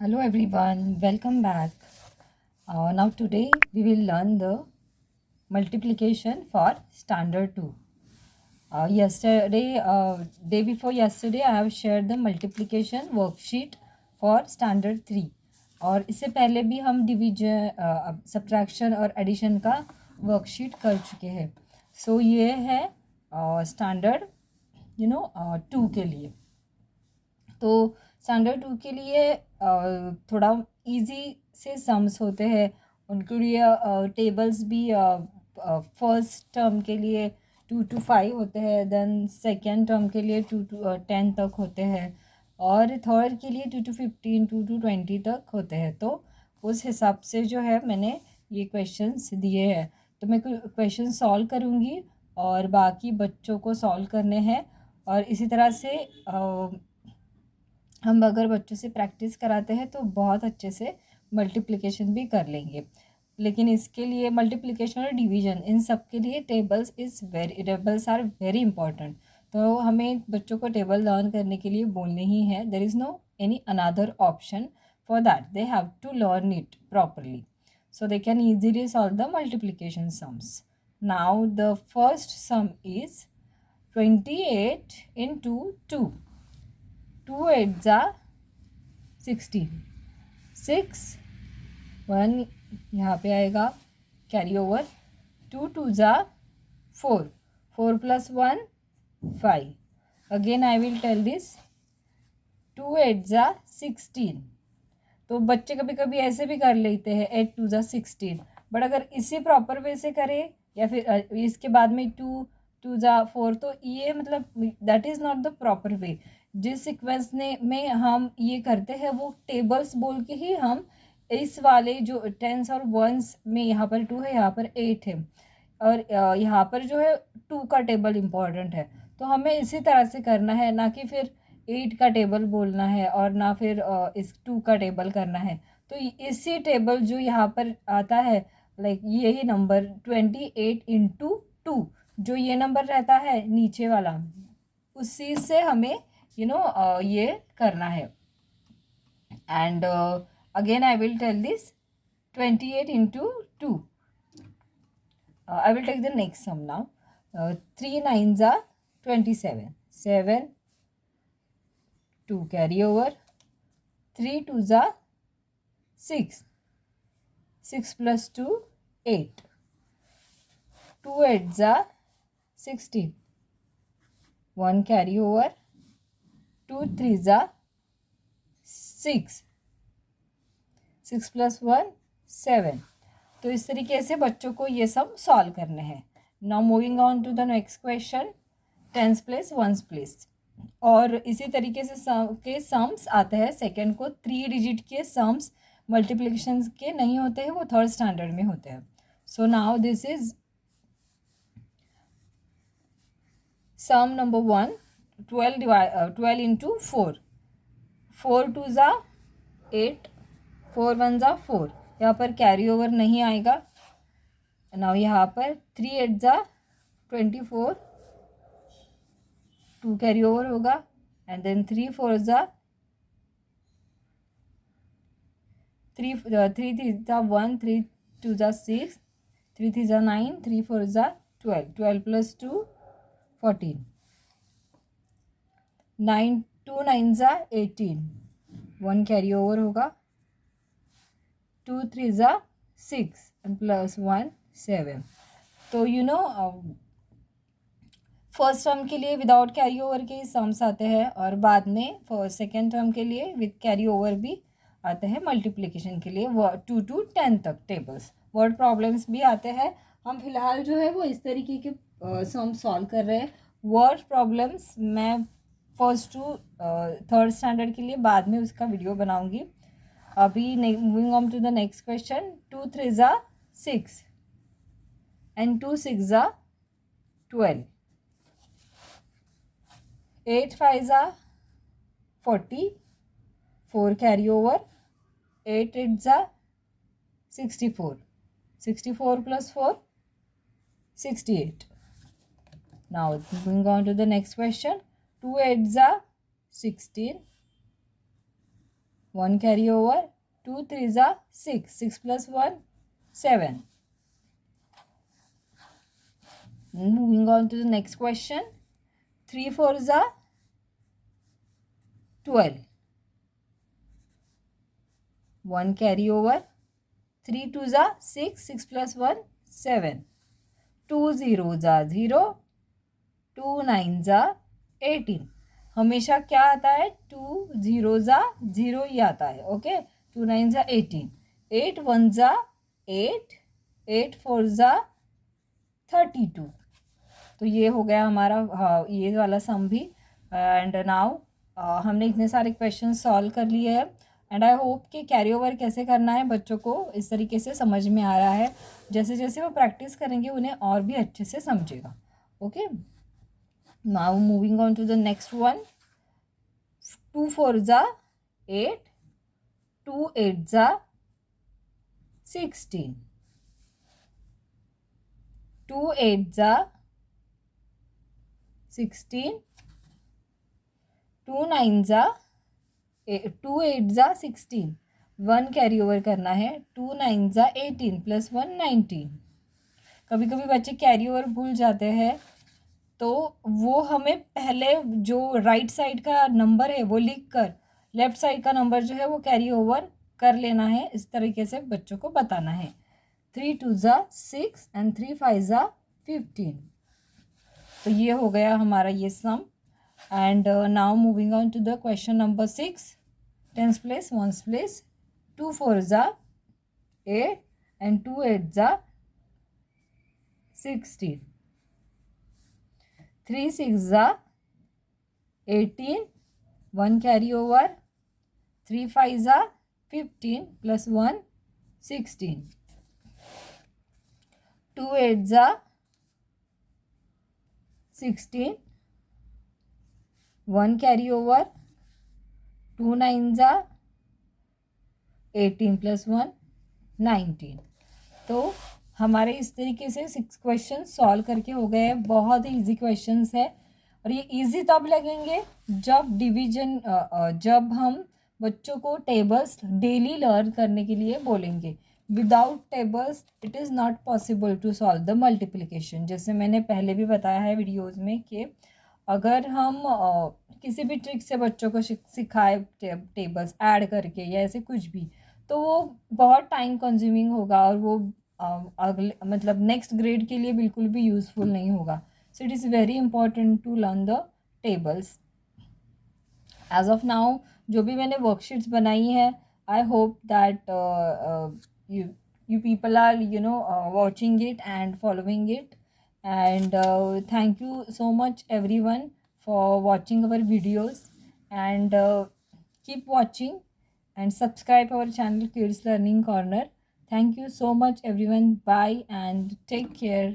Hello everyone, welcome back. Now today we will learn the multiplication for standard 2. Day before yesterday I have shared the multiplication worksheet for standard 3 और इससे पहले भी हम division subtraction और addition का worksheet कर चुके हैं. सो ये है स्टैंडर्ड 2 के लिए. तो स्टैंडर्ड 2 के लिए थोड़ा इजी से सम्स होते हैं. उनके लिए टेबल्स भी फर्स्ट टर्म के लिए 2 to 5 होते हैं, देन सेकेंड टर्म के लिए 2 to 10 तक होते हैं, और थर्ड के लिए 2 to 15, 2 to 20 तक होते हैं. तो उस हिसाब से जो है मैंने ये क्वेश्चंस दिए हैं. तो मैं क्वेश्चन सॉल्व करूँगी और बाकी बच्चों को सॉल्व करने हैं. और इसी तरह से हम अगर बच्चों से प्रैक्टिस कराते हैं तो बहुत अच्छे से मल्टीप्लिकेशन भी कर लेंगे. लेकिन इसके लिए मल्टीप्लिकेशन और डिवीजन इन सब के लिए टेबल्स आर वेरी इंपॉर्टेंट. तो हमें बच्चों को टेबल लर्न करने के लिए बोलने ही है. There is no any another option for that. They have to learn it properly so they can easily solve the multiplication sums. Now the first sum is 28 into 2. 2 8s are 16. 6 1 यहाँ पे आएगा carry over. 2 2s are 4. 4 plus 1 5. Again I will tell this. 2 8s are 16. तो बच्चे कभी कभी ऐसे भी कर लेते हैं 8 2s are 16. बट अगर इसी प्रॉपर वे से करें या फिर इसके बाद में 2 2s are 4, तो ये मतलब that is not the proper way. जिस सीक्वेंस में हम ये करते हैं वो टेबल्स बोल के ही हम इस वाले जो टेंस और वंस में यहाँ पर 2 है, यहाँ पर 8 है, और यहाँ पर जो है 2 का टेबल इम्पॉर्टेंट है. तो हमें इसी तरह से करना है, ना कि फिर 8 का टेबल बोलना है और ना फिर इस 2 का टेबल करना है. तो इसी टेबल जो यहाँ पर आता है, लाइक यही नंबर 28 इंटू 2, जो ये नंबर रहता है नीचे वाला, उसी से हमें ये करना है. And again I will tell this 28 into 2. I will take the next sum now. 3 9s are 27. 7 2 carry over. 3 2s are 6. 6 plus 2 8. 2 8s are 16. 1 carry over. 2 3s are 6. 6 plus 1 7. तो इस तरीके से बच्चों को ये सब सॉल्व करने हैं. Now moving on to the next question. Tens place ones place. और इसी तरीके से के सम्स आते हैं. सेकंड को 3 डिजिट के सम्स मल्टीप्लिकेशन के नहीं होते हैं, वो थर्ड स्टैंडर्ड में होते हैं. So now this is sum number 1. 12 into 4. 4 2s are 8. 4 1s are 4. यहाँ पर कैरी ओवर नहीं आएगा. नाउ यहाँ पर 3 8s are 24. 2 कैरी ओवर होगा. And then 3 4s are 3 3s are 1. 3 2s are 6. 3 3s are 9. 3 4s are 12. 12 plus 2 14. 9 2 9s are 18. 1 carry over होगा. 2 3s are 6 and plus 1 7. तो first term के लिए विदाउट कैरी ओवर के sums आते हैं, और बाद में सेकेंड टर्म के लिए विद कैरी ओवर भी आते हैं मल्टीप्लिकेशन के लिए 2 to 10 तक टेबल्स. वर्ड प्रॉब्लम्स भी आते हैं. हम फिलहाल जो है वो इस तरीके के सम सॉल्व कर रहे हैं. वर्ड प्रॉब्लम्स मैं फर्स्ट टू थर्ड स्टैंडर्ड के लिए बाद में उसका वीडियो बनाऊंगी. अभी moving on to the next question. 2 3s are 6 and 2 6s are 12. 8 5s are 40. 4 carry over. 8 8s are 64. 64 plus 4 68. Now moving on to the next question. 2 8s are 16. 1 carry over, 2 3 जा 6, 6 plus 1 7. Moving on to the next question. 3 4 जा 12. 1 carry over, 3 2 जा 6, 6 plus 1 7. 2 0 जा 0, 2 9 जा 18. हमेशा क्या आता है, 2 0 जा 0 ही आता है. ओके, 2 9 जा 18, 8 1 जा 8, 8 4 जा 32. तो ये हो गया हमारा ये वाला सम भी. एंड नाउ हमने इतने सारे क्वेश्चन सॉल्व कर लिए हैं. एंड आई होप कि कैरी ओवर कैसे करना है बच्चों को इस तरीके से समझ में आ रहा है. जैसे जैसे वो प्रैक्टिस करेंगे उन्हें और भी अच्छे से समझेगा. Okay, now moving on to the next one. 2 4 जा 8, 2 8 जा 16, 2 8 जा 16, 2 9 जा 2 8 जा 16. 1 कैरी ओवर करना है. 2 9 जा 18 प्लस 1 19. कभी कभी बच्चे कैरी ओवर भूल जाते हैं, तो वो हमें पहले जो राइट साइड का नंबर है वो लिख कर लेफ्ट साइड का नंबर जो है वो कैरी ओवर कर लेना है. इस तरीके से बच्चों को बताना है. 3 2 जा 6 एंड 3 5 जा 15. तो ये हो गया हमारा ये sum. And now moving on to the question number 6. Tens place, ones place. 2 4 जा 8 एंड 2 8 जा 16. 3 6 जा 18, 1 कैरी ओवर. 3 5 जा 15 प्लस 1 16. 2 8 जा 16, 1 कैरी ओवर. 2 9 जा 18 प्लस 1 19. तो हमारे इस तरीके से 6 क्वेश्चन सॉल्व करके हो गए हैं. बहुत ही इजी क्वेश्चंस है. और ये इजी तब लगेंगे जब डिवीजन जब हम बच्चों को टेबल्स डेली लर्न करने के लिए बोलेंगे. Without tables it is not possible to solve the multiplication. जैसे मैंने पहले भी बताया है वीडियोज़ में कि अगर हम किसी भी ट्रिक से बच्चों को सिखाए टेबल्स ऐड करके या ऐसे कुछ भी, तो वो बहुत टाइम कंज्यूमिंग होगा और वो अगले मतलब नेक्स्ट ग्रेड के लिए बिल्कुल भी यूज़फुल नहीं होगा. So it is very important to learn the tables. As of now जो भी मैंने वर्कशीट्स बनाई है, I hope that you people are watching it and following it. And thank you so much everyone for watching our videos. And keep watching and subscribe our channel Kids Learning Corner. Thank you so much everyone. Bye and take care.